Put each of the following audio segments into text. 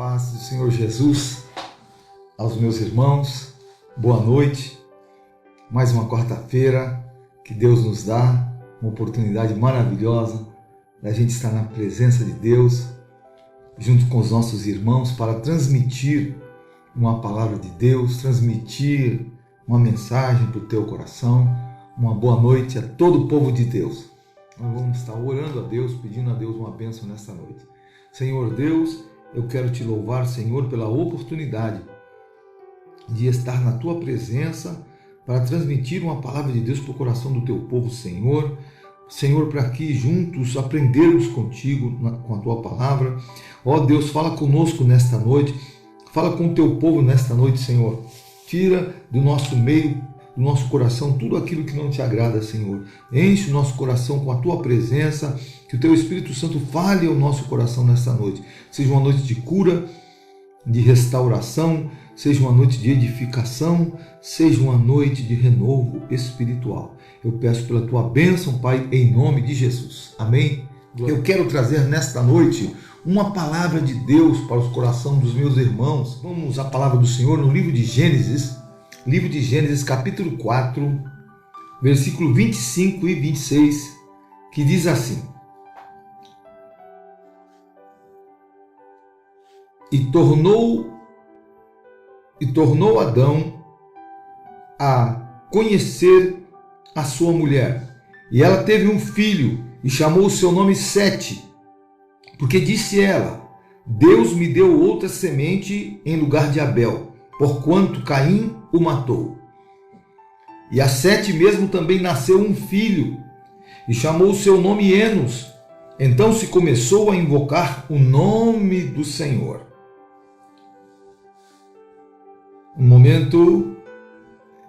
paz do Senhor Jesus aos meus irmãos, boa noite. Mais uma quarta-feira que Deus nos dá, uma oportunidade maravilhosa da gente estar na presença de Deus, junto com os nossos irmãos, para transmitir uma palavra de Deus, transmitir uma mensagem para o teu coração. Uma boa noite a todo o povo de Deus. Nós vamos estar orando a Deus, pedindo a Deus uma bênção nesta noite. Senhor Deus, eu quero te louvar, Senhor, pela oportunidade de estar na tua presença para transmitir uma palavra de Deus para o coração do teu povo, Senhor. Senhor, para que juntos aprendermos contigo, com a tua palavra. Ó Deus, fala conosco nesta noite, fala com o teu povo nesta noite, Senhor. Tira do nosso meio, do nosso coração, tudo aquilo que não te agrada, Senhor. Enche o nosso coração com a tua presença, que o teu Espírito Santo fale ao nosso coração nesta noite. Seja uma noite de cura, de restauração, seja uma noite de edificação, seja uma noite de renovo espiritual. Eu peço pela tua bênção, Pai, em nome de Jesus. Amém? Eu quero trazer nesta noite uma palavra de Deus para o coração dos meus irmãos. Vamos à palavra do Senhor no livro de Gênesis, capítulo 4, versículo 25 e 26, que diz assim: E tornou Adão a conhecer a sua mulher, e ela teve um filho, e chamou o seu nome Sete, porque disse ela: Deus me deu outra semente em lugar de Abel, porquanto Caim o matou. E a Sete mesmo também nasceu um filho, e chamou o seu nome Enos. Então se começou a invocar o nome do Senhor. Um momento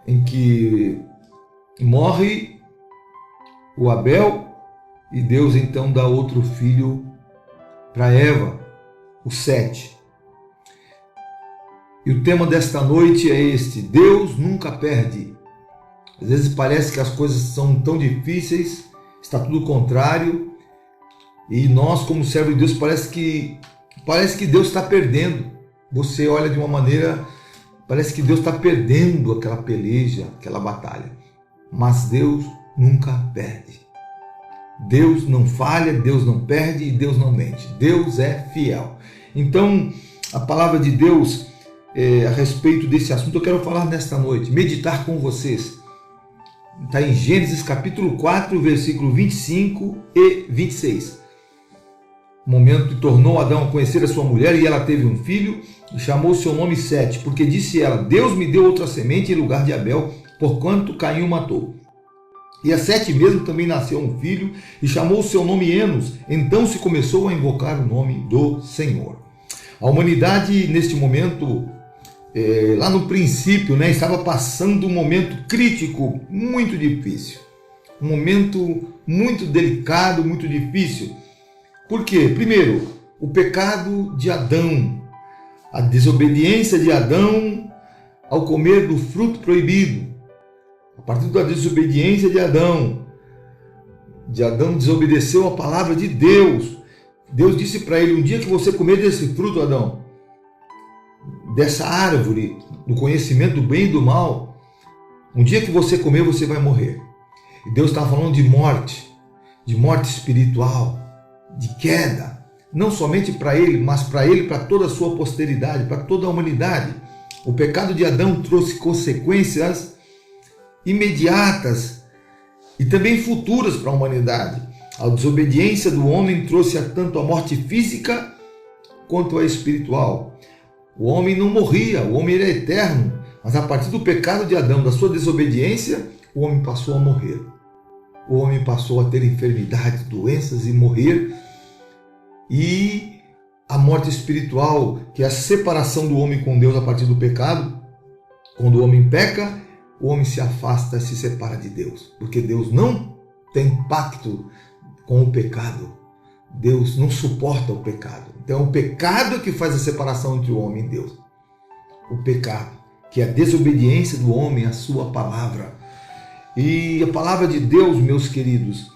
em que morre o Abel, e Deus então dá outro filho para Eva, o Sete. E o tema desta noite é este: Deus nunca perde. Às vezes parece que as coisas são tão difíceis, está tudo contrário, e nós, como servo de Deus, parece que Deus está perdendo. Você olha de uma maneira, parece que Deus está perdendo aquela peleja, aquela batalha. Mas Deus nunca perde. Deus não falha, Deus não perde e Deus não mente. Deus é fiel. Então, a palavra de Deus a respeito desse assunto eu quero falar nesta noite, meditar com vocês. Está em Gênesis capítulo 4, versículo 25 e 26. O momento que tornou Adão a conhecer a sua mulher, e ela teve um filho, e chamou o seu nome Sete, porque disse ela: Deus me deu outra semente em lugar de Abel, porquanto Caim o matou. E a Sete mesmo também nasceu um filho, e chamou o seu nome Enos. Então se começou a invocar o nome do Senhor. A humanidade, neste momento, lá no princípio, estava passando um momento crítico, muito difícil. Um momento muito delicado, muito difícil. Por quê? Primeiro, o pecado de Adão, a desobediência de Adão ao comer do fruto proibido. A partir da desobediência de Adão desobedeceu a palavra de Deus. Deus disse para ele: um dia que você comer desse fruto, Adão, dessa árvore do conhecimento do bem e do mal, um dia que você comer, você vai morrer. E Deus está falando de morte espiritual, de queda, não somente para ele, mas para ele, para toda a sua posteridade, para toda a humanidade. O pecado de Adão trouxe consequências imediatas e também futuras para a humanidade. A desobediência do homem trouxe tanto a morte física quanto a espiritual. O homem não morria, o homem era eterno, mas a partir do pecado de Adão, da sua desobediência, o homem passou a morrer. O homem passou a ter enfermidades, doenças e morrer. E a morte espiritual, que é a separação do homem com Deus a partir do pecado. Quando o homem peca, o homem se afasta, se separa de Deus, porque Deus não tem pacto com o pecado. Deus não suporta o pecado. Então, o pecado é que faz a separação entre o homem e Deus. O pecado, que é a desobediência do homem à sua palavra. E a palavra de Deus, meus queridos,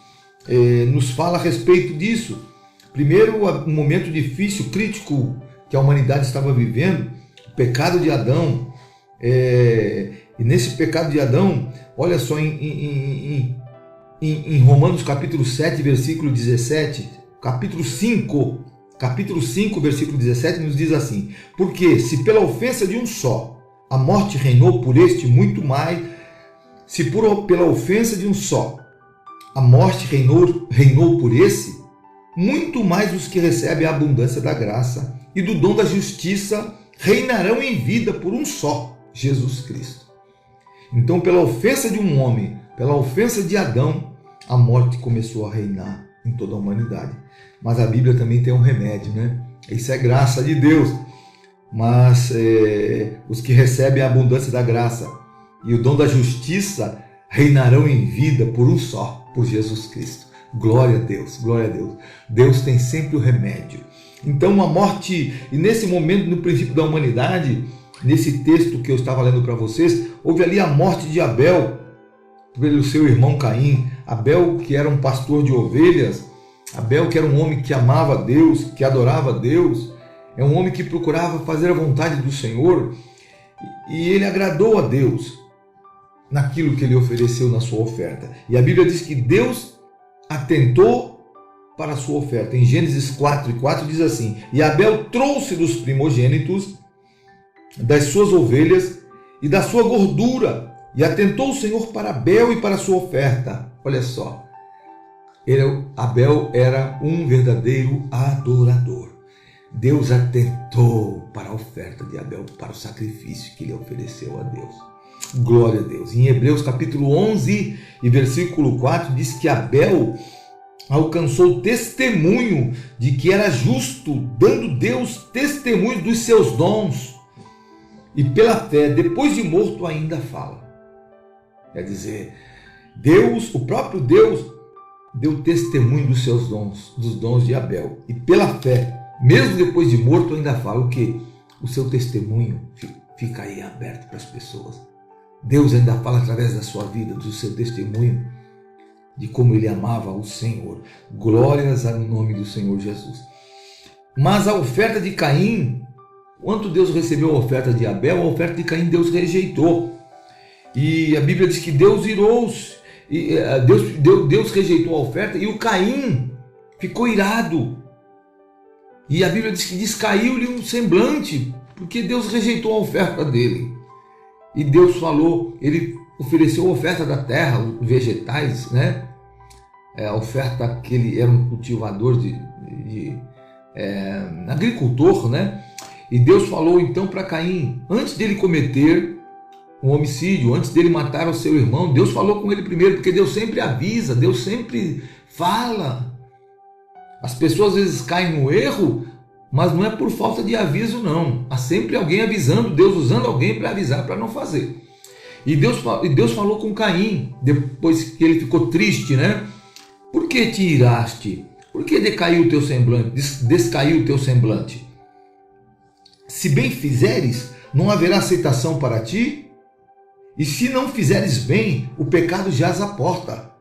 nos fala a respeito disso. Primeiro, um momento difícil, crítico, que a humanidade estava vivendo, o pecado de Adão. E nesse pecado de Adão, olha só, em Romanos capítulo 7, versículo 17, capítulo 5, versículo 17, nos diz assim: porque se pela ofensa de um só a morte reinou por este, muito mais, pela ofensa de um só a morte reinou por esse, muito mais os que recebem a abundância da graça e do dom da justiça reinarão em vida por um só, Jesus Cristo. Então, pela ofensa de um homem, pela ofensa de Adão, a morte começou a reinar em toda a humanidade. Mas a Bíblia também tem um remédio, né? Isso é graça de Deus. Mas os que recebem a abundância da graça e o dom da justiça reinarão em vida por um só, por Jesus Cristo. Glória a Deus, glória a Deus. Deus tem sempre o remédio. Então a morte, e nesse momento, no princípio da humanidade, nesse texto que eu estava lendo para vocês, houve ali a morte de Abel pelo seu irmão Caim. Abel, que era um pastor de ovelhas, Abel, que era um homem que amava a Deus, que adorava a Deus, é um homem que procurava fazer a vontade do Senhor, e ele agradou a Deus naquilo que ele ofereceu na sua oferta. E a Bíblia diz que Deus atentou para a sua oferta. Em Gênesis 4:4 diz assim: e Abel trouxe dos primogênitos das suas ovelhas e da sua gordura, e atentou o Senhor para Abel e para a sua oferta. Olha só, Abel era um verdadeiro adorador. Deus atentou para a oferta de Abel, para o sacrifício que ele ofereceu a Deus. Glória a Deus. Em Hebreus capítulo 11 e versículo 4 diz que Abel alcançou testemunho de que era justo, dando Deus testemunho dos seus dons, e pela fé, depois de morto, ainda fala. Quer dizer, Deus, o próprio Deus, deu testemunho dos seus dons, dos dons de Abel, e pela fé, mesmo depois de morto, ainda fala o quê? O seu testemunho fica aí aberto para as pessoas. Deus ainda fala através da sua vida, do seu testemunho, de como ele amava o Senhor. Glórias ao nome do Senhor Jesus. Mas a oferta de Caim, quando Deus recebeu a oferta de Abel, a oferta de Caim Deus rejeitou. E a Bíblia diz que Deus irou-se, Deus rejeitou a oferta, e o Caim ficou irado. E a Bíblia diz que descaiu-lhe um semblante, porque Deus rejeitou a oferta dele. E Deus falou, ele ofereceu a oferta da terra, os vegetais, né? A oferta que ele era um cultivador agricultor, né? E Deus falou então para Caim, antes dele cometer um homicídio, antes dele matar o seu irmão, Deus falou com ele primeiro, porque Deus sempre avisa, Deus sempre fala. As pessoas às vezes caem no erro, mas não é por falta de aviso, não. Há sempre alguém avisando, Deus usando alguém para avisar, para não fazer. E Deus falou com Caim, depois que ele ficou triste, né? Por que te iraste? Por que decaiu o teu semblante? Descaiu o teu semblante? Se bem fizeres, não haverá aceitação para ti? E se não fizeres bem, o pecado jaz à porta,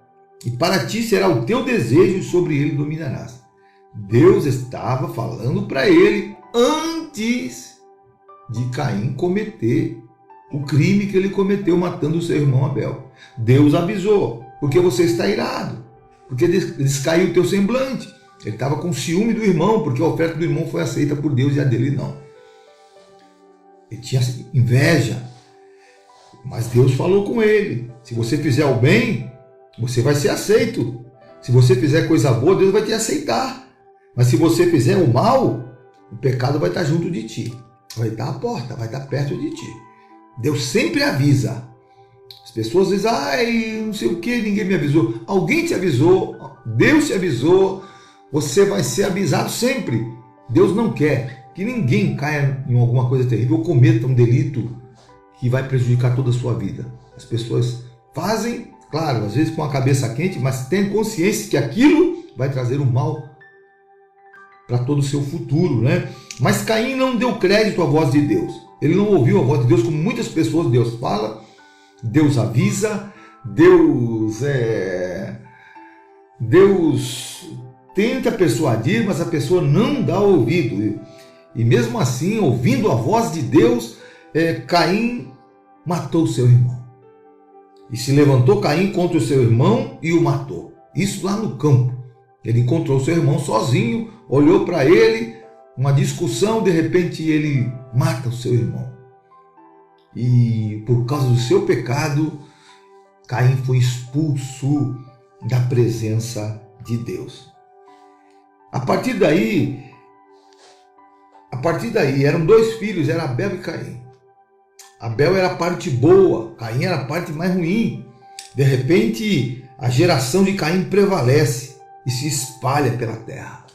e para ti será o teu desejo, e sobre ele dominarás. Deus estava falando para ele antes de Caim cometer o crime que ele cometeu matando o seu irmão Abel. Deus avisou, porque você está irado, porque descaiu o teu semblante. Ele estava com ciúme do irmão, porque a oferta do irmão foi aceita por Deus e a dele não. Ele tinha inveja, mas Deus falou com ele: se você fizer o bem, você vai ser aceito. Se você fizer coisa boa, Deus vai te aceitar. Mas se você fizer o mal, o pecado vai estar junto de ti, vai estar à porta, vai estar perto de ti. Deus sempre avisa. As pessoas dizem: ai, não sei o que, ninguém me avisou. Alguém te avisou, Deus te avisou, você vai ser avisado sempre. Deus não quer que ninguém caia em alguma coisa terrível ou cometa um delito que vai prejudicar toda a sua vida. As pessoas fazem, claro, às vezes com a cabeça quente, mas tem consciência que aquilo vai trazer um mal para todo o seu futuro, né? Mas Caim não deu crédito à voz de Deus. Ele não ouviu a voz de Deus, como muitas pessoas. Deus fala, Deus avisa, Deus tenta persuadir, mas a pessoa não dá ouvido. E mesmo assim, ouvindo a voz de Deus, Caim matou seu irmão. E se levantou Caim contra o seu irmão e o matou. Isso lá no campo. Ele encontrou seu irmão sozinho, olhou para ele, uma discussão, de repente ele mata o seu irmão. E por causa do seu pecado, Caim foi expulso da presença de Deus. A partir daí, eram dois filhos, era Abel e Caim. Abel era a parte boa, Caim era a parte mais ruim. De repente, a geração de Caim prevalece e se espalha pela terra.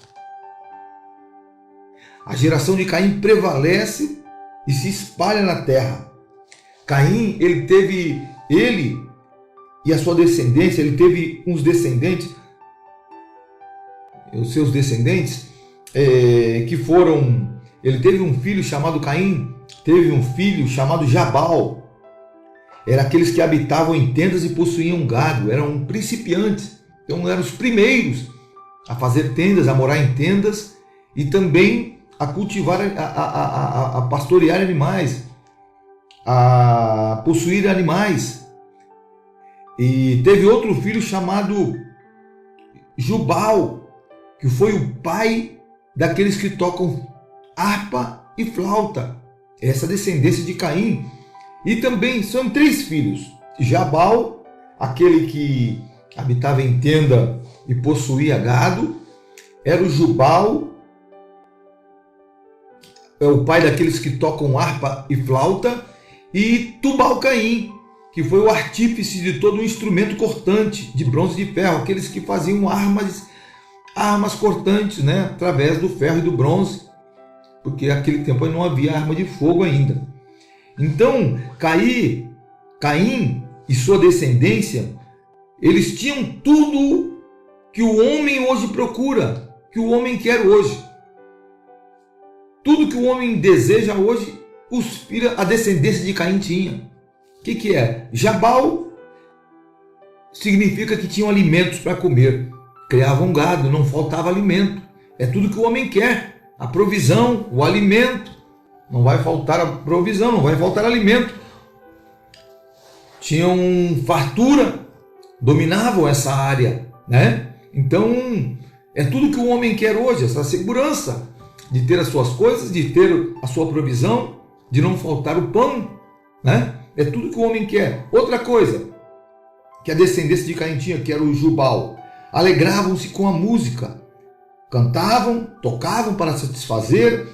A geração de Caim prevalece e se espalha na terra. Caim, ele e a sua descendência, ele teve uns descendentes, os seus descendentes, que foram, ele teve um filho chamado Caim, teve um filho chamado Jabal. Eram aqueles que habitavam em tendas e possuíam gado, eram principiantes, então eram os primeiros a fazer tendas, a morar em tendas e também a cultivar, a pastorear animais, a possuir animais. E teve outro filho chamado Jubal, que foi o pai daqueles que tocam harpa e flauta. Essa descendência de Caim. E também são três filhos. Jabal, aquele que habitava em tenda e possuía gado, era o Jubal, é o pai daqueles que tocam harpa e flauta, e Tubal-Caim, que foi o artífice de todo um instrumento cortante de bronze e de ferro, aqueles que faziam armas cortantes, né, através do ferro e do bronze, porque naquele tempo não havia arma de fogo ainda. Então, Caim e sua descendência, eles tinham tudo que o homem hoje procura, que o homem quer hoje. Tudo que o homem deseja hoje, a descendência de Caim tinha. O que é? Jabal significa que tinham alimentos para comer. Criavam gado, não faltava alimento. É tudo que o homem quer. A provisão, o alimento. Não vai faltar a provisão, não vai faltar alimento. Tinham fartura, dominavam essa área, né? Então, é tudo que o homem quer hoje, essa segurança de ter as suas coisas, de ter a sua provisão, de não faltar o pão, né? É tudo que o homem quer. Outra coisa que a descendência de Caim tinha, que era o Jubal, alegravam-se com a música, cantavam, tocavam para satisfazer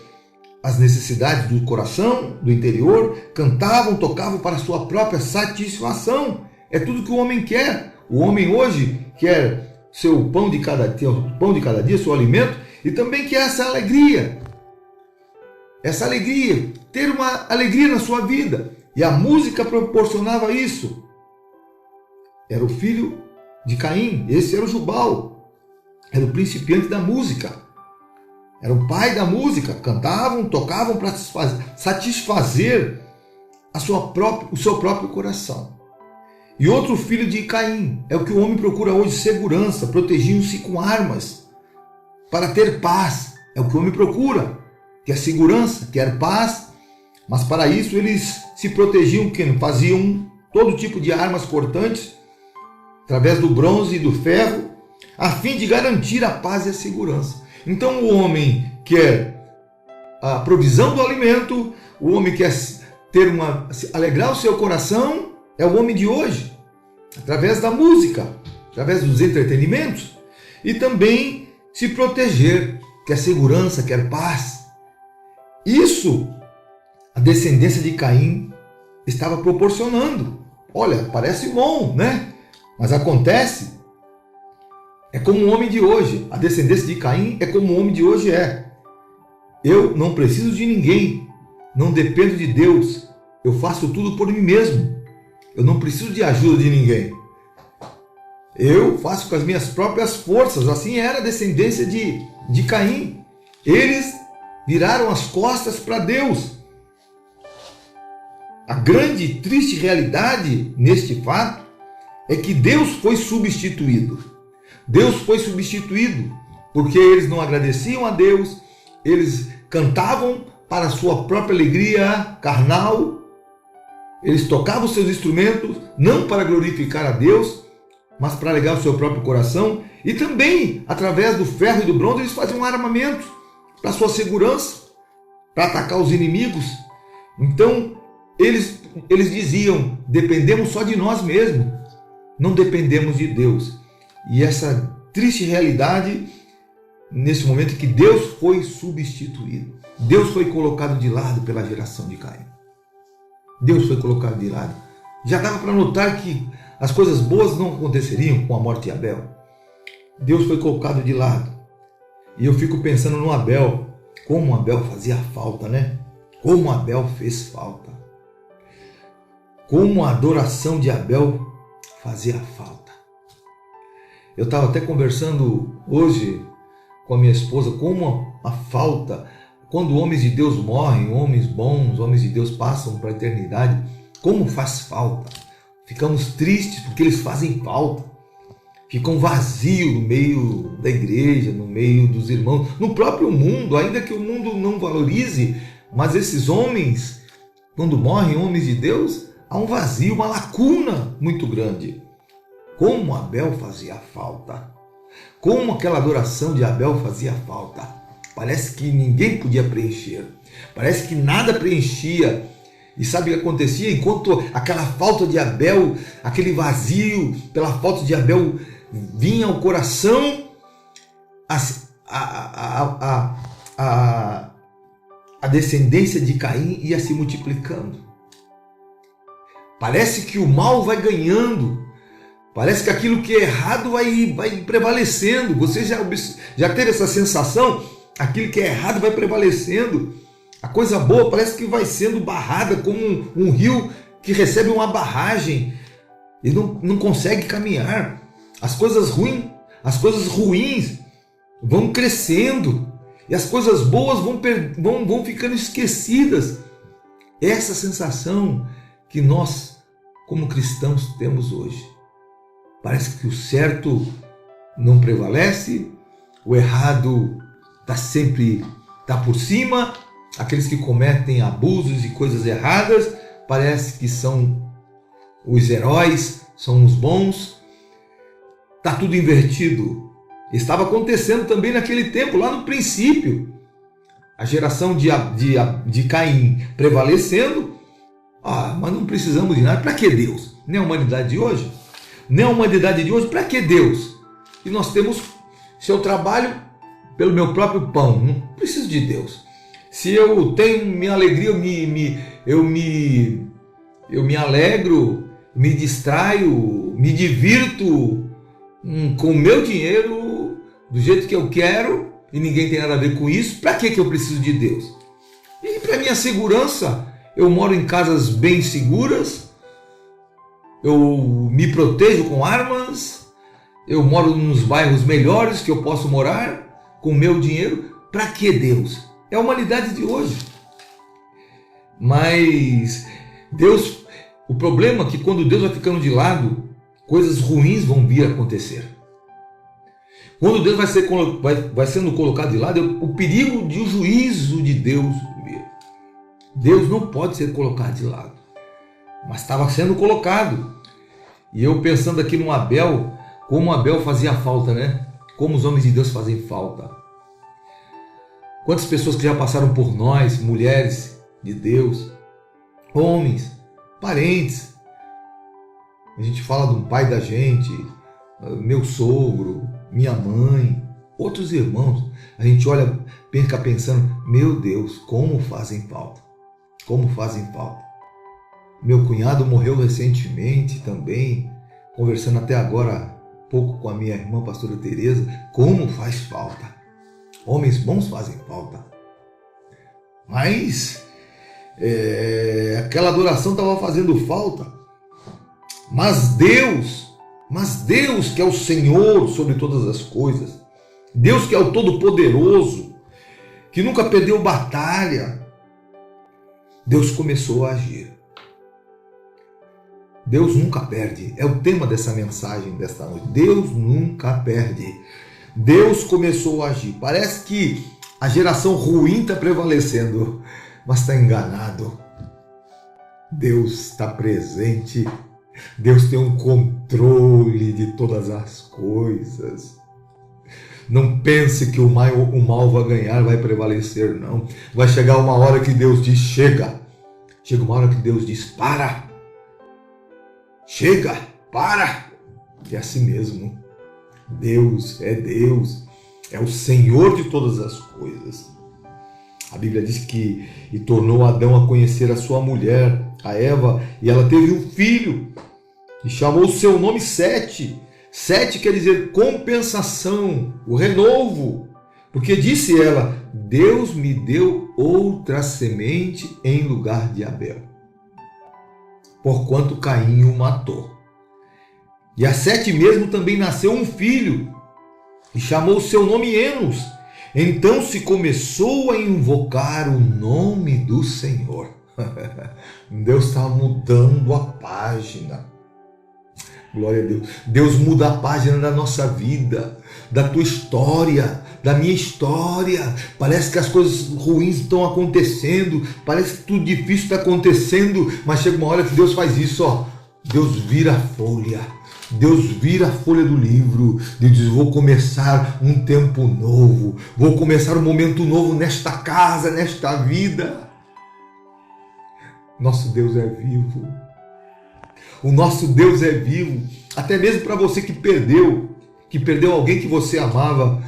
as necessidades do coração, do interior, cantavam, tocavam para a sua própria satisfação. É tudo que o homem quer. O homem hoje quer seu pão de cada dia, seu alimento, e também quer essa alegria, ter uma alegria na sua vida. E a música proporcionava isso. Era o filho de Caim, esse era o Jubal, era o principiante da música, era o pai da música. Cantavam, tocavam para satisfazer o seu próprio coração. E outro filho de Caim, é o que o homem procura hoje: segurança, protegiam-se com armas para ter paz. É o que o homem procura, quer segurança, quer paz, mas para isso eles se protegiam, que faziam todo tipo de armas cortantes, através do bronze e do ferro, a fim de garantir a paz e a segurança. Então o homem quer a provisão do alimento, o homem quer alegrar o seu coração, é o homem de hoje, através da música, através dos entretenimentos, e também se proteger, quer segurança, quer paz. Isso a descendência de Caim estava proporcionando. Olha, parece bom, né? Mas acontece. É como o homem de hoje. A descendência de Caim é como o homem de hoje é. Eu não preciso de ninguém. Não dependo de Deus. Eu faço tudo por mim mesmo. Eu não preciso de ajuda de ninguém. Eu faço com as minhas próprias forças. Assim era a descendência de Caim. Eles viraram as costas para Deus. A grande e triste realidade neste fato é que Deus foi substituído. Deus foi substituído porque eles não agradeciam a Deus, eles cantavam para sua própria alegria carnal, eles tocavam seus instrumentos não para glorificar a Deus, mas para alegar o seu próprio coração, e também, através do ferro e do bronze, eles faziam armamento para sua segurança, para atacar os inimigos. Então, eles diziam, dependemos só de nós mesmos, não dependemos de Deus. E essa triste realidade, nesse momento que Deus foi substituído, Deus foi colocado de lado pela geração de Caim. Deus foi colocado de lado. Já dava para notar que as coisas boas não aconteceriam com a morte de Abel. Deus foi colocado de lado. E eu fico pensando no Abel, como Abel fazia falta, né? Como Abel fez falta. Como a adoração de Abel fazia falta. Eu estava até conversando hoje com a minha esposa, como a falta, quando homens de Deus morrem, homens bons, homens de Deus passam para a eternidade, como faz falta. Ficamos tristes porque eles fazem falta. Ficam vazios no meio da igreja, no meio dos irmãos, no próprio mundo, ainda que o mundo não valorize, mas esses homens, quando morrem, homens de Deus, há um vazio, uma lacuna muito grande. Como Abel fazia falta. Como aquela adoração de Abel fazia falta. Parece que ninguém podia preencher. Parece que nada preenchia. E sabe o que acontecia? Enquanto aquela falta de Abel, aquele vazio pela falta de Abel vinha ao coração, a descendência de Caim ia se multiplicando. Parece que o mal vai ganhando. Parece que aquilo que é errado vai prevalecendo. Você já teve essa sensação? Aquilo que é errado vai prevalecendo. A coisa boa parece que vai sendo barrada como um rio que recebe uma barragem e não consegue caminhar. As coisas ruins vão crescendo e as coisas boas vão ficando esquecidas. Essa sensação que nós, como cristãos, temos hoje. Parece que o certo não prevalece, o errado está por cima. Aqueles que cometem abusos e coisas erradas, parece que são os heróis, são os bons. Está tudo invertido. Estava acontecendo também naquele tempo, lá no princípio. A geração de Caim prevalecendo. Mas não precisamos de nada. Para que Deus? Nem a humanidade de hoje. Nem a humanidade de hoje, para que Deus? E nós temos, se eu trabalho pelo meu próprio pão, não preciso de Deus. Se eu tenho minha alegria, eu me alegro, me distraio, me divirto com o meu dinheiro do jeito que eu quero e ninguém tem nada a ver com isso, para que eu preciso de Deus? E para minha segurança, eu moro em casas bem seguras, eu me protejo com armas, eu moro nos bairros melhores que eu posso morar com o meu dinheiro, para que Deus? É a humanidade de hoje. Mas Deus, o problema é que quando Deus vai ficando de lado, coisas ruins vão vir a acontecer. Quando Deus vai sendo colocado de lado, o perigo de o juízo de Deus vir. Deus não pode ser colocado de lado, mas estava sendo colocado. E eu pensando aqui no Abel, como Abel fazia falta, né? Como os homens de Deus fazem falta. Quantas pessoas que já passaram por nós, mulheres de Deus, homens, parentes. A gente fala do pai da gente, meu sogro, minha mãe, outros irmãos. A gente olha, fica pensando, meu Deus, como fazem falta. Como fazem falta. Meu cunhado morreu recentemente também, conversando até agora pouco com a minha irmã, pastora Teresa, como faz falta. Homens bons fazem falta. Mas aquela adoração estava fazendo falta. Mas Deus que é o Senhor sobre todas as coisas, Deus que é o Todo-Poderoso, que nunca perdeu batalha, Deus começou a agir. Deus nunca perde. É o tema dessa mensagem desta noite. Deus nunca perde. Deus começou a agir. Parece que A geração ruim está prevalecendo, mas está enganado. Deus está presente. Deus tem um controle de todas as coisas. Não pense que o mal vai ganhar, vai prevalecer, não. Vai chegar uma hora que Deus diz, chega. Chega uma hora que Deus diz, para. Chega, para. É assim mesmo. Deus, é o Senhor de todas as coisas. A Bíblia diz que e tornou Adão a conhecer a sua mulher, a Eva, e ela teve um filho, e chamou o seu nome Sete. Sete quer dizer compensação, o renovo, porque disse ela, Deus me deu outra semente em lugar de Abel, porquanto Caim o matou. E a Sete mesmo também nasceu um filho, e chamou o seu nome Enos. Então se começou a invocar o nome do Senhor. Deus está mudando a página. Glória a Deus. Deus muda a página da nossa vida, da tua história, da minha história. Parece que as coisas ruins estão acontecendo, parece que tudo difícil está acontecendo, mas chega uma hora que Deus faz isso, ó. Deus vira a folha. Deus vira a folha do livro e diz, vou começar um tempo novo, vou começar um momento novo nesta casa, nesta vida. Nosso Deus é vivo. O nosso Deus é vivo, até mesmo para você que perdeu alguém que você amava,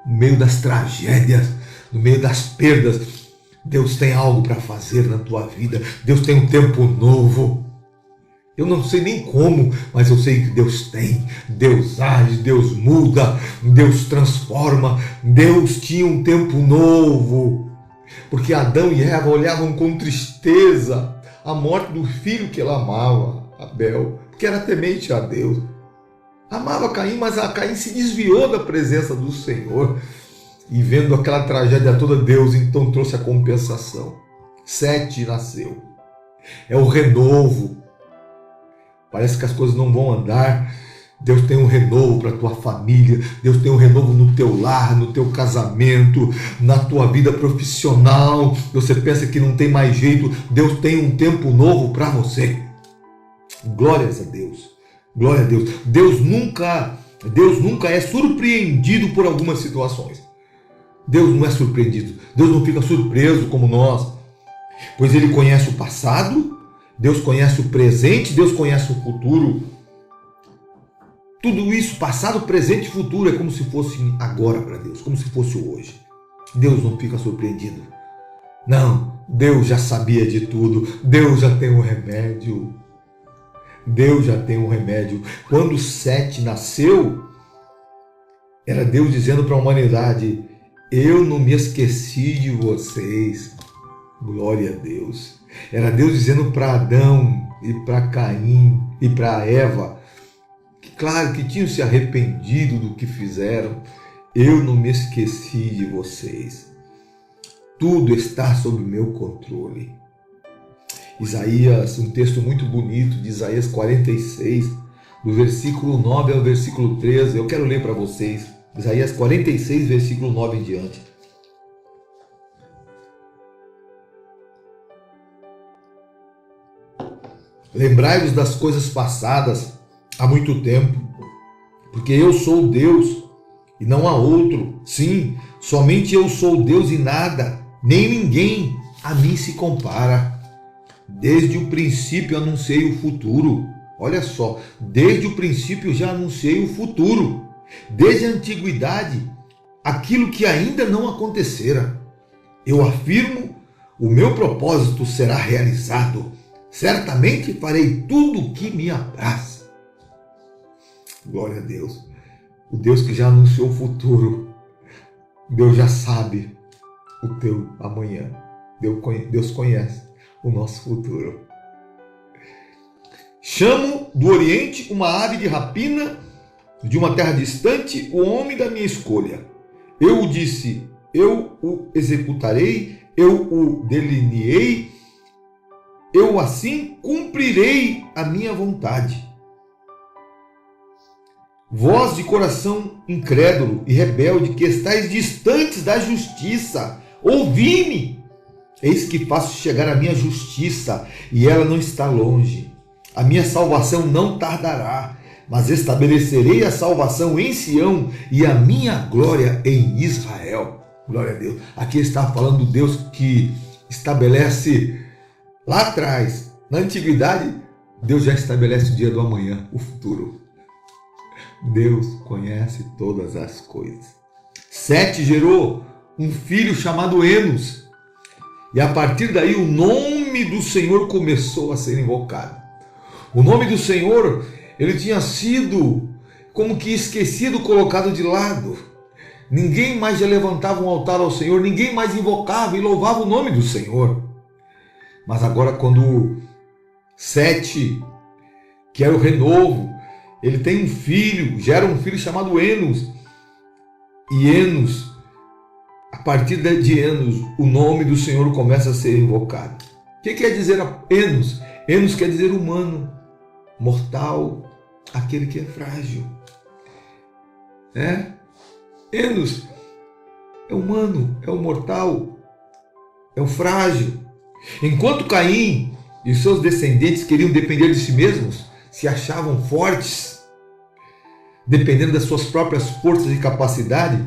no meio das tragédias, no meio das perdas. Deus tem algo para fazer na tua vida, Deus tem um tempo novo. Eu não sei nem como, mas eu sei que Deus tem. Deus age, Deus muda, Deus transforma. Deus tinha um tempo novo. Porque Adão e Eva olhavam com tristeza a morte do filho que ela amava, Abel, porque era temente a Deus. Amava Caim, mas a Caim se desviou da presença do Senhor. E vendo aquela tragédia toda, Deus então trouxe a compensação. Sete nasceu. É o renovo. Parece que as coisas não vão andar. Deus tem um renovo para a tua família. Deus tem um renovo no teu lar, no teu casamento, na tua vida profissional. Você pensa que não tem mais jeito. Deus tem um tempo novo para você. Glórias a Deus. Glória a Deus. Deus nunca é surpreendido por algumas situações. Deus não é surpreendido. Deus não fica surpreso como nós. Pois Ele conhece o passado, Deus conhece o presente, Deus conhece o futuro. Tudo isso, passado, presente e futuro, é como se fosse agora para Deus, como se fosse hoje. Deus não fica surpreendido. Não, Deus já sabia de tudo. Deus já tem um remédio. Deus já tem um remédio. Quando Sete nasceu, era Deus dizendo para a humanidade, eu não me esqueci de vocês. Glória a Deus. Era Deus dizendo para Adão e para Caim e para Eva, que claro que tinham se arrependido do que fizeram, eu não me esqueci de vocês. Tudo está sob meu controle. Isaías, um texto muito bonito de Isaías 46, do versículo 9 ao versículo 13, eu quero ler para vocês. Isaías 46, versículo 9 em diante. Lembrai-vos das coisas passadas há muito tempo, porque eu sou Deus e não há outro. Sim, somente eu sou Deus e nada, nem ninguém a mim se compara. Desde o princípio anunciei o futuro. Olha só, desde o princípio já anunciei o futuro. Desde a antiguidade, aquilo que ainda não acontecera. Eu afirmo, o meu propósito será realizado. Certamente farei tudo o que me apraz. Glória a Deus. O Deus que já anunciou o futuro. Deus já sabe o teu amanhã. Deus conhece o nosso futuro. Chamo do Oriente uma ave de rapina, de uma terra distante, o homem da minha escolha. Eu o disse, eu o executarei, eu o delineei, eu assim cumprirei a minha vontade. Vós de coração incrédulo e rebelde, que estáis distantes da justiça, ouvi-me. Eis que faço chegar a minha justiça, e ela não está longe. A minha salvação não tardará, mas estabelecerei a salvação em Sião e a minha glória em Israel. Glória a Deus. Aqui está falando do Deus que estabelece lá atrás, na antiguidade, Deus já estabelece o dia do amanhã, o futuro. Deus conhece todas as coisas. Sete gerou um filho chamado Enos. E a partir daí o nome do Senhor começou a ser invocado. O nome do Senhor, ele tinha sido como que esquecido, colocado de lado. Ninguém mais já levantava um altar ao Senhor, ninguém mais invocava e louvava o nome do Senhor. Mas agora quando Sete, que era o renovo, ele tem um filho, gera um filho chamado Enos. E Enos, a partir de Enos, o nome do Senhor começa a ser invocado. O que quer dizer Enos? Enos quer dizer humano, mortal, aquele que é frágil. Enos é humano, é o mortal, é o frágil. Enquanto Caim e seus descendentes queriam depender de si mesmos, se achavam fortes, dependendo das suas próprias forças e capacidade,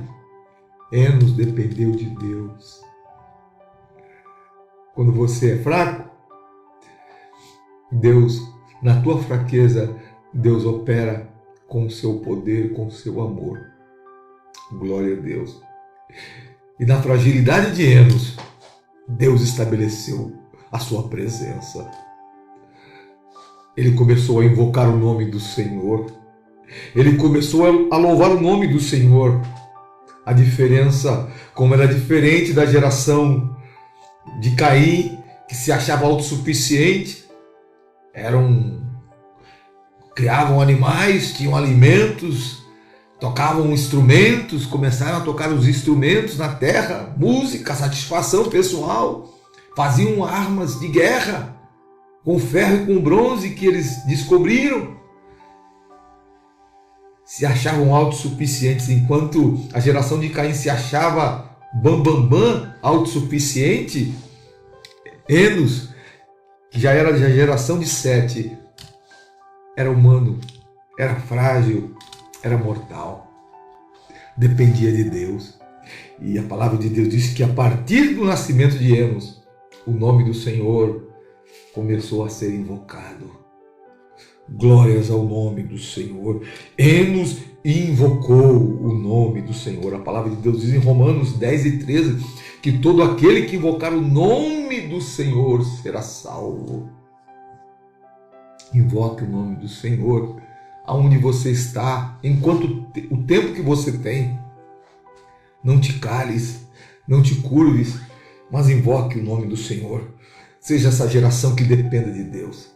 Enos dependeu de Deus. Quando você é fraco, Deus, na tua fraqueza, Deus opera com o seu poder, com o seu amor. Glória a Deus. E na fragilidade de Enos, Deus estabeleceu a sua presença. Ele começou a invocar o nome do Senhor. Ele começou a louvar o nome do Senhor. A diferença, como era diferente da geração de Caim, que se achava autossuficiente, criavam animais, tinham alimentos, tocavam instrumentos, começaram a tocar os instrumentos na terra, música, satisfação pessoal, faziam armas de guerra com ferro e com bronze que eles descobriram. Se achavam autossuficientes, enquanto a geração de Caim se achava autossuficiente. Enos, que já era da geração de Sete, era humano, era frágil, era mortal, dependia de Deus. E a palavra de Deus diz que a partir do nascimento de Enos, o nome do Senhor começou a ser invocado. Glórias ao nome do Senhor. Enos invocou o nome do Senhor. A palavra de Deus diz em Romanos 10:13 que todo aquele que invocar o nome do Senhor será salvo. Invoque o nome do Senhor aonde você está, enquanto o tempo que você tem. Não te cales, não te curves, mas invoque o nome do Senhor. Seja essa geração que dependa de Deus.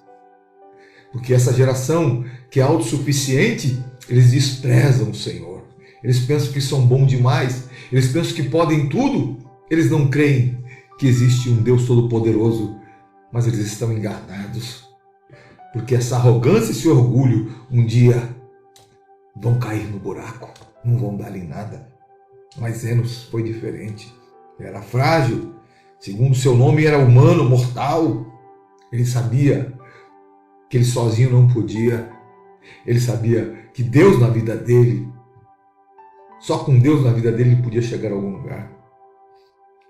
Porque essa geração que é autossuficiente, eles desprezam o Senhor. Eles pensam que são bons demais. Eles pensam que podem tudo. Eles não creem que existe um Deus Todo-Poderoso. Mas eles estão enganados. Porque essa arrogância e esse orgulho um dia vão cair no buraco. Não vão dar em nada. Mas Enos foi diferente. Ele era frágil. Segundo seu nome, era humano, mortal. Ele sabia que ele sozinho não podia. Ele sabia que Deus na vida dele, só com Deus na vida dele ele podia chegar a algum lugar.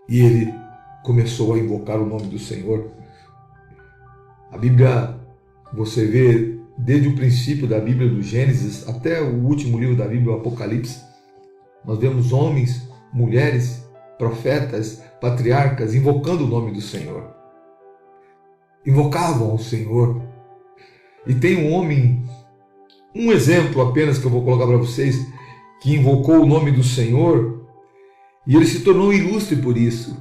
E ele começou a invocar o nome do Senhor. A Bíblia, você vê desde o princípio da Bíblia, do Gênesis, até o último livro da Bíblia, o Apocalipse, nós vemos homens, mulheres, profetas, patriarcas invocando o nome do Senhor. Invocavam ao Senhor. E tem um homem, um exemplo apenas que eu vou colocar para vocês, que invocou o nome do Senhor e ele se tornou ilustre por isso.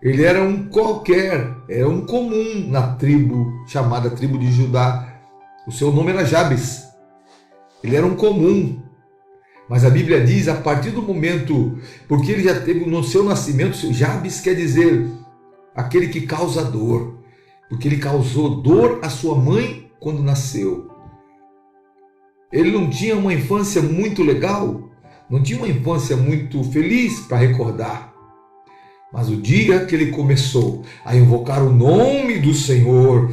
Ele era um qualquer, era um comum na tribo, chamada tribo de Judá. O seu nome era Jabes. Ele era um comum. Mas a Bíblia diz, a partir do momento, porque ele já teve no seu nascimento, Jabes quer dizer aquele que causa dor. Porque ele causou dor à sua mãe quando nasceu. Ele não tinha uma infância muito legal, não tinha uma infância muito feliz para recordar. Mas o dia que ele começou a invocar o nome do Senhor,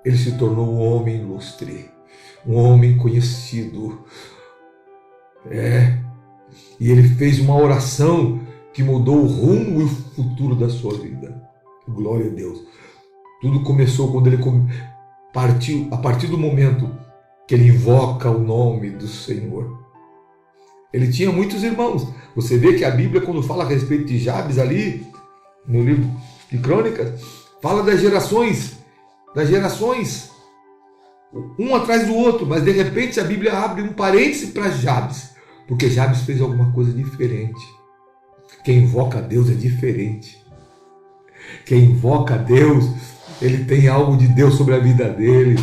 ele se tornou um homem ilustre, um homem conhecido. E ele fez uma oração que mudou o rumo e o futuro da sua vida. Glória a Deus. Tudo começou quando ele partiu, a partir do momento que ele invoca o nome do Senhor. Ele tinha muitos irmãos. Você vê que a Bíblia, quando fala a respeito de Jabes ali, no livro de Crônicas, fala das gerações, um atrás do outro, mas de repente a Bíblia abre um parêntese para Jabes, porque Jabes fez alguma coisa diferente. Quem invoca a Deus é diferente. Quem invoca a Deus, ele tem algo de Deus sobre a vida dele.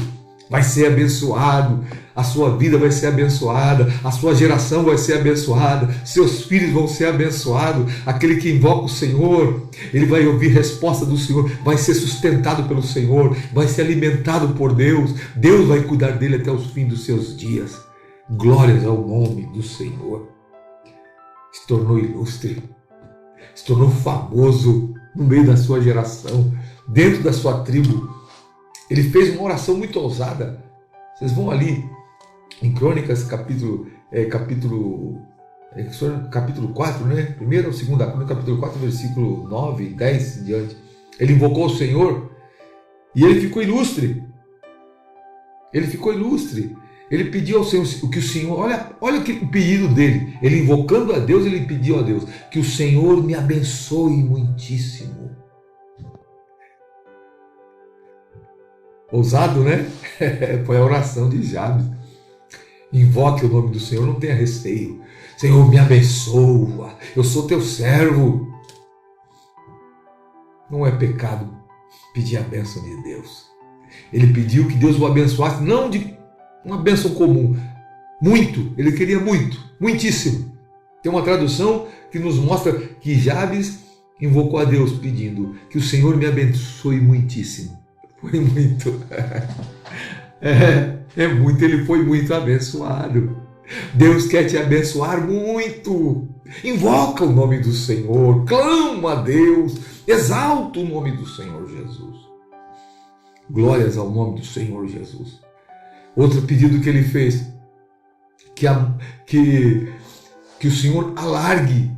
Vai ser abençoado, a sua vida vai ser abençoada, a sua geração vai ser abençoada, seus filhos vão ser abençoados. Aquele que invoca o Senhor, ele vai ouvir resposta do Senhor, vai ser sustentado pelo Senhor, vai ser alimentado por Deus. Deus vai cuidar dele até os fins dos seus dias. Glórias ao nome do Senhor. Se tornou ilustre, se tornou famoso no meio da sua geração, dentro da sua tribo. Ele fez uma oração muito ousada. Vocês vão ali em Crônicas, capítulo 4, né? Primeiro ou segunda, capítulo 4, versículo 9, 10 em diante. Ele invocou o Senhor e ele ficou ilustre. Ele pediu ao Senhor que o Senhor, olha o pedido dele. Ele invocando a Deus, ele pediu a Deus que o Senhor me abençoe muitíssimo. Ousado, né? Foi a oração de Jabes. Invoque o nome do Senhor, não tenha receio. Senhor, me abençoa, eu sou teu servo. Não é pecado pedir a bênção de Deus. Ele pediu que Deus o abençoasse, não de uma bênção comum, muito, ele queria muito, muitíssimo. Tem uma tradução que nos mostra que Jabes invocou a Deus pedindo que o Senhor me abençoe muitíssimo. Foi muito. Muito, ele foi muito abençoado. Deus quer te abençoar muito. Invoca o nome do Senhor, clama a Deus, exalta o nome do Senhor Jesus. Glórias ao nome do Senhor Jesus. Outro pedido que ele fez, que o Senhor alargue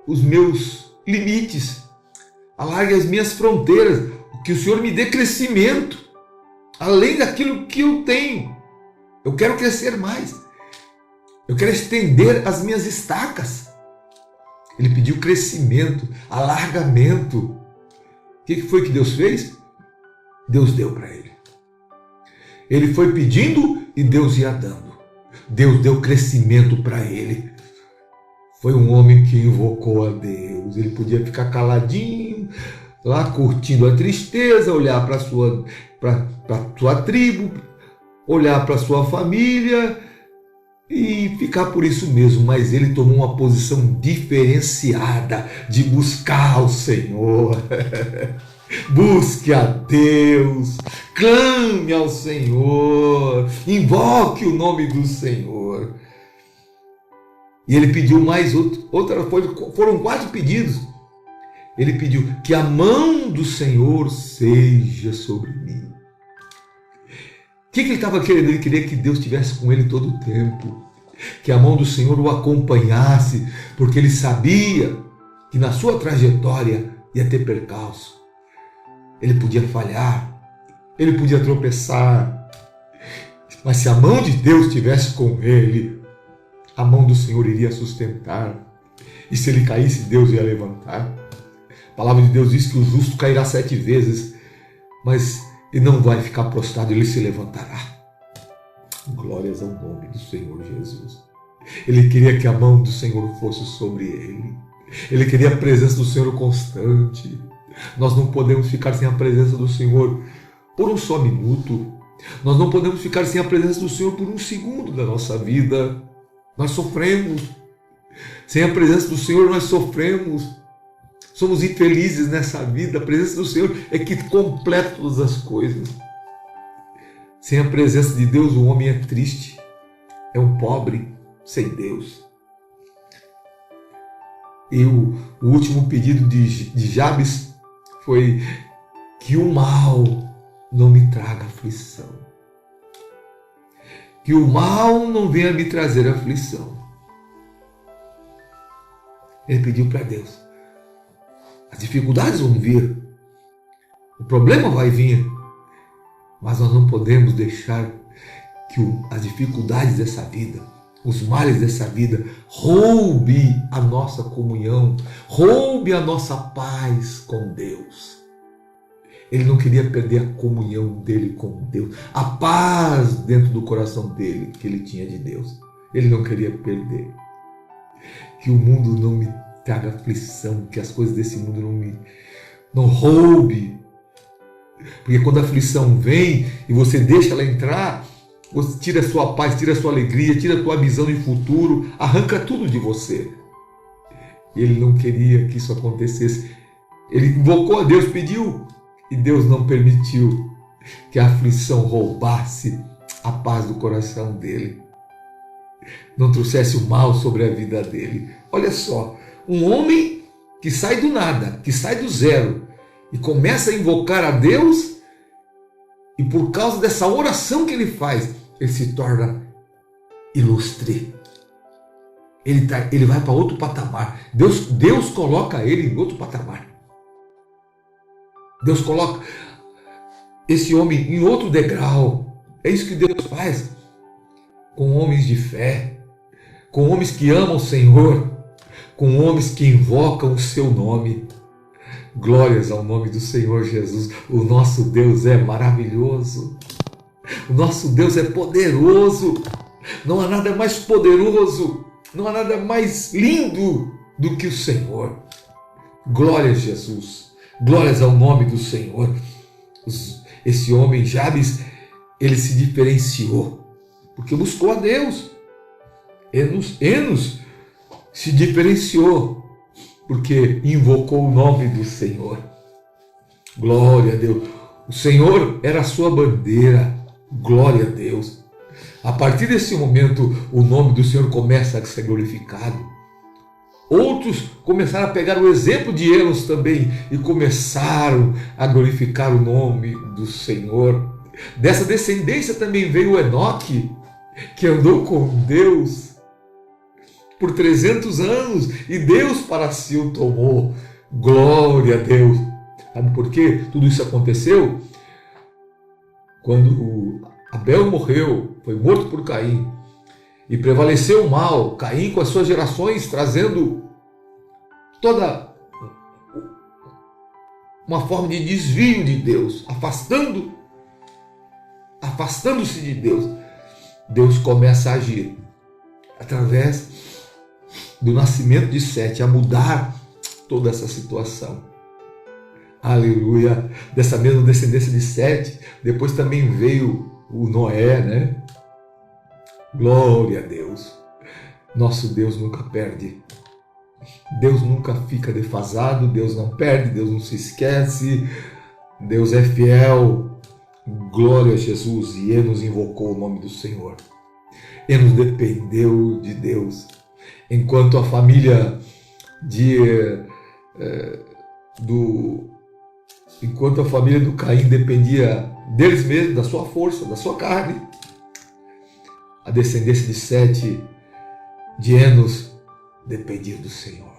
os meus limites, alargue as minhas fronteiras, que o Senhor me dê crescimento, além daquilo que eu tenho. Eu quero crescer mais. Eu quero estender as minhas estacas. Ele pediu crescimento, alargamento. O que foi que Deus fez? Deus deu para ele. Ele foi pedindo e Deus ia dando. Deus deu crescimento para ele. Foi um homem que invocou a Deus. Ele podia ficar caladinho, lá curtindo a tristeza, olhar para a sua tribo, olhar para a sua família e ficar por isso mesmo. Mas ele tomou uma posição diferenciada de buscar o Senhor. Busque a Deus, clame ao Senhor, invoque o nome do Senhor. E ele pediu mais foram 4 pedidos. Ele pediu que a mão do Senhor seja sobre mim. O que ele estava querendo? Ele queria que Deus estivesse com ele todo o tempo. Que a mão do Senhor o acompanhasse, porque ele sabia que na sua trajetória ia ter percalço. Ele podia falhar, ele podia tropeçar, mas se a mão de Deus estivesse com ele, a mão do Senhor iria sustentar. E se ele caísse, Deus ia levantar. A palavra de Deus diz que o justo cairá 7 vezes, mas ele não vai ficar prostrado, ele se levantará. Glórias ao nome do Senhor Jesus. Ele queria que a mão do Senhor fosse sobre ele. Ele queria a presença do Senhor constante. Nós não podemos ficar sem a presença do Senhor por um só minuto. Nós não podemos ficar sem a presença do Senhor por um segundo da nossa vida. Nós sofremos. Sem a presença do Senhor nós sofremos. Somos infelizes nessa vida. A presença do Senhor é que completa todas as coisas. Sem a presença de Deus, o homem é triste, é um pobre sem Deus. E o último pedido de Jabes foi que o mal não me traga aflição. Que o mal não venha me trazer aflição. Ele pediu para Deus. As dificuldades vão vir. O problema vai vir. Mas nós não podemos deixar que as dificuldades dessa vida, os males dessa vida, roube a nossa comunhão, roube a nossa paz com Deus. Ele não queria perder a comunhão dele com Deus, a paz dentro do coração dele que ele tinha de Deus. Ele não queria perder. Que o mundo não me traga aflição, que as coisas desse mundo não roube. Porque quando a aflição vem e você deixa ela entrar, você tira a sua paz, tira a sua alegria, tira a tua visão de futuro, arranca tudo de você. E ele não queria que isso acontecesse. Ele invocou a Deus, pediu, e Deus não permitiu que a aflição roubasse a paz do coração dele, não trouxesse o mal sobre a vida dele. Olha só, um homem que sai do nada, que sai do zero e começa a invocar a Deus, e por causa dessa oração que ele faz, ele se torna ilustre. Ele vai para outro patamar. Deus coloca ele em outro patamar. Deus coloca esse homem em outro degrau. É isso que Deus faz com homens de fé, com homens que amam o Senhor, com homens que invocam o seu nome. Glórias ao nome do Senhor Jesus. O nosso Deus é maravilhoso. O nosso Deus é poderoso. Não há nada mais poderoso, não há nada mais lindo do que o Senhor. Glórias a Jesus. Glórias ao nome do Senhor. Esse homem, Jabes, ele se diferenciou, porque buscou a Deus. Enos se diferenciou, porque invocou o nome do Senhor. Glória a Deus. O Senhor era a sua bandeira. Glória a Deus. A partir desse momento, o nome do Senhor começa a ser glorificado. Outros começaram a pegar o exemplo de Enos também e começaram a glorificar o nome do Senhor. Dessa descendência também veio Enoque, que andou com Deus por 300 anos e Deus para si o tomou. Glória a Deus. Sabe por quê? Tudo isso aconteceu quando Abel morreu, foi morto por Caim, e prevaleceu o mal. Caim com as suas gerações trazendo toda uma forma de desvio de Deus, afastando-se de Deus. Deus começa a agir através do nascimento de Sete, a mudar toda essa situação. Aleluia! Dessa mesma descendência de Sete, depois também veio o Noé, né? Glória a Deus! Nosso Deus nunca perde. Deus nunca fica defasado, Deus não perde, Deus não se esquece, Deus é fiel. Glória a Jesus. E Enos invocou o nome do Senhor. Enos dependeu de Deus. Enquanto a família do Caim dependia deles mesmos, da sua força, da sua carne, a descendência de Sete, de Enos, dependia do Senhor.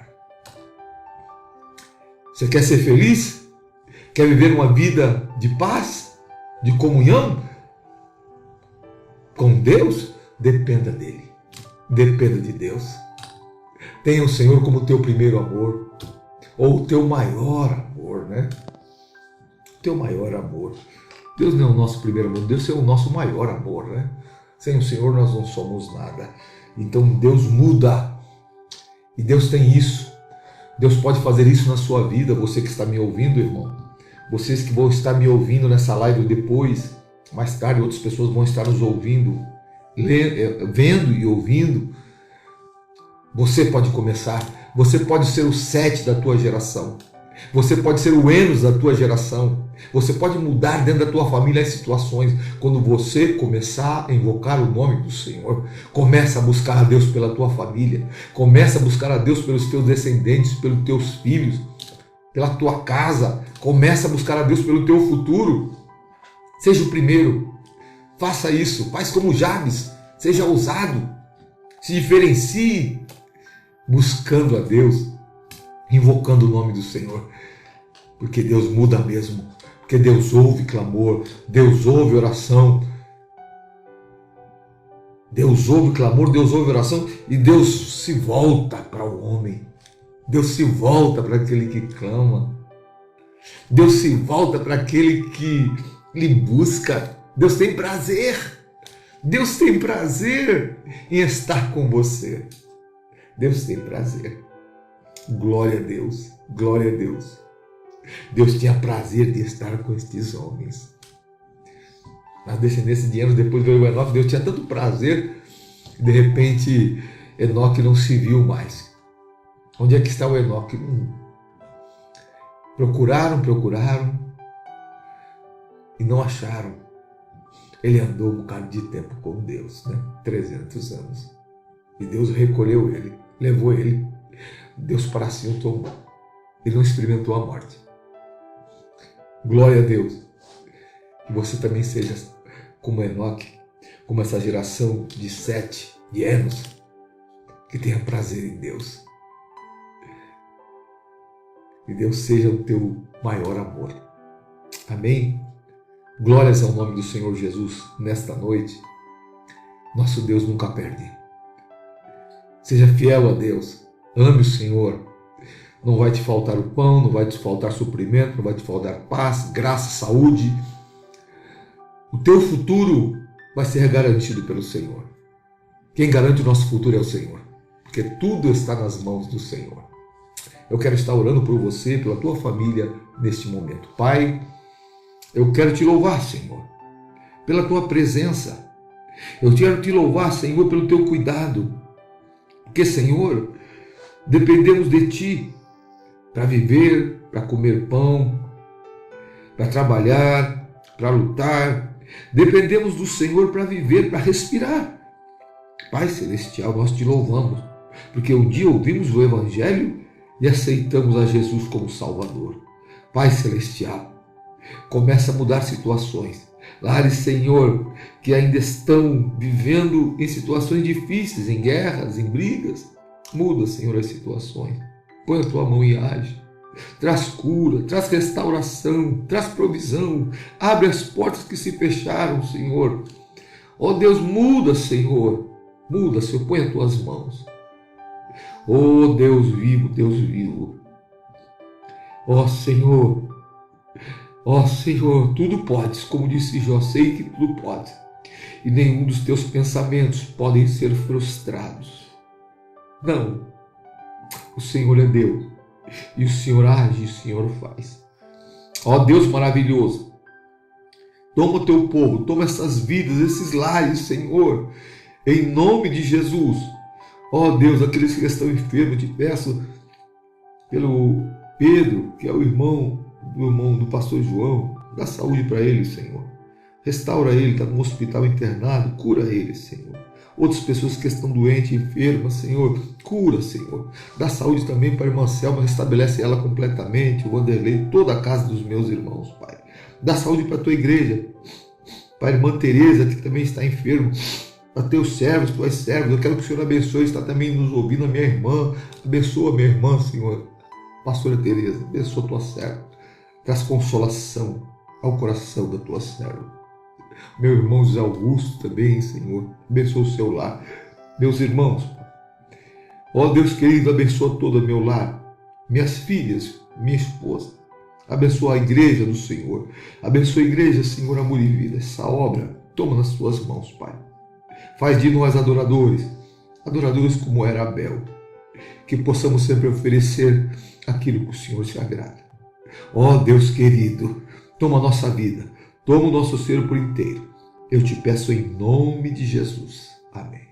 Você quer ser feliz? Quer viver uma vida de paz, de comunhão com Deus? Dependa dele. Dependa de Deus. Tenha o Senhor como teu primeiro amor, ou o teu maior amor, né? Teu maior amor. Deus não é o nosso primeiro amor, Deus é o nosso maior amor, né? Sem o Senhor nós não somos nada. Então Deus muda. E Deus tem isso. Deus pode fazer isso na sua vida. Você que está me ouvindo, irmão. Vocês que vão estar me ouvindo nessa live depois, mais tarde outras pessoas vão estar nos ouvindo, vendo e ouvindo. Você pode começar. Você pode ser o Sete da tua geração. Você pode ser o Enos da tua geração. Você pode mudar dentro da tua família as situações. Quando você começar a invocar o nome do Senhor, começa a buscar a Deus pela tua família, começa a buscar a Deus pelos teus descendentes, pelos teus filhos, pela tua casa, começa a buscar a Deus pelo teu futuro. Seja o primeiro, faça isso, faz como Jabes, seja ousado, se diferencie, buscando a Deus, invocando o nome do Senhor, porque Deus muda mesmo, porque Deus ouve clamor, Deus ouve oração, Deus ouve clamor, Deus ouve oração e Deus se volta para o homem, Deus se volta para aquele que clama, Deus se volta para aquele que lhe busca. Deus tem prazer em estar com você, Deus tem prazer. Glória a Deus, glória a Deus. Deus tinha prazer de estar com estes homens. Nas descendências de anos depois veio Enoque, Deus tinha tanto prazer, que de repente Enoque não se viu mais. Onde é que está o Enoque? Procuraram e não acharam. Ele andou um bocado de tempo com Deus, 300 anos. E Deus recolheu ele, levou ele. Deus para si o tomou. Ele não experimentou a morte. Glória a Deus. Que você também seja como Enoque, como essa geração de Sete, de Enos, que tenha prazer em Deus. Que Deus seja o teu maior amor. Amém? Glórias ao nome do Senhor Jesus nesta noite. Nosso Deus nunca perde. Seja fiel a Deus. Ame o Senhor. Não vai te faltar o pão, não vai te faltar suprimento, não vai te faltar paz, graça, saúde. O teu futuro vai ser garantido pelo Senhor. Quem garante o nosso futuro é o Senhor, porque tudo está nas mãos do Senhor. Eu quero estar orando por você, pela tua família neste momento. Pai, eu quero te louvar, Senhor, pela tua presença. Eu quero te louvar, Senhor, pelo teu cuidado, porque, Senhor, dependemos de Ti para viver, para comer pão, para trabalhar, para lutar. Dependemos do Senhor para viver, para respirar. Pai Celestial, nós te louvamos, porque um dia ouvimos o Evangelho e aceitamos a Jesus como Salvador. Pai Celestial, começa a mudar situações. Lares, Senhor, que ainda estão vivendo em situações difíceis, em guerras, em brigas. Muda, Senhor, as situações. Põe a tua mão e age. Traz cura, traz restauração, traz provisão. Abre as portas que se fecharam, Senhor. Ó Deus, muda, Senhor. Muda, Senhor, põe as tuas mãos. Ó Deus vivo, Deus vivo. Ó Senhor, tudo podes, como disse Jó, sei que tudo podes. E nenhum dos teus pensamentos podem ser frustrados. Não, o Senhor é Deus, e o Senhor age, e o Senhor faz. Ó Deus maravilhoso, toma o teu povo, toma essas vidas, esses lares, Senhor, em nome de Jesus. Ó Deus, aqueles que estão enfermos, te peço pelo Pedro, que é o irmão do pastor João, dá saúde para ele, Senhor. Restaura ele, está no hospital internado, cura ele, Senhor. Outras pessoas que estão doentes, enfermas, Senhor, cura, Senhor. Dá saúde também para a irmã Selma, restabelece ela completamente, o Wanderlei, toda a casa dos meus irmãos, Pai. Dá saúde para a tua igreja, para a irmã Tereza, que também está enferma, para teus servos, tuas servas. Eu quero que o Senhor abençoe, está também nos ouvindo, a minha irmã. Abençoa a minha irmã, Senhor. Pastora Tereza, abençoa a tua serva. Traz consolação ao coração da tua serva. Meu irmão José Augusto também, Senhor, abençoa o seu lar. Meus irmãos, ó Deus querido, abençoa todo o meu lar, minhas filhas, minha esposa. Abençoa a igreja do Senhor. Abençoa a igreja, Senhor, amor e vida. Essa obra, toma nas tuas mãos, Pai. Faz de nós adoradores como era Abel. Que possamos sempre oferecer aquilo que o Senhor se agrada. Ó Deus querido, toma a nossa vida, toma o nosso ser por inteiro. Eu te peço em nome de Jesus. Amém.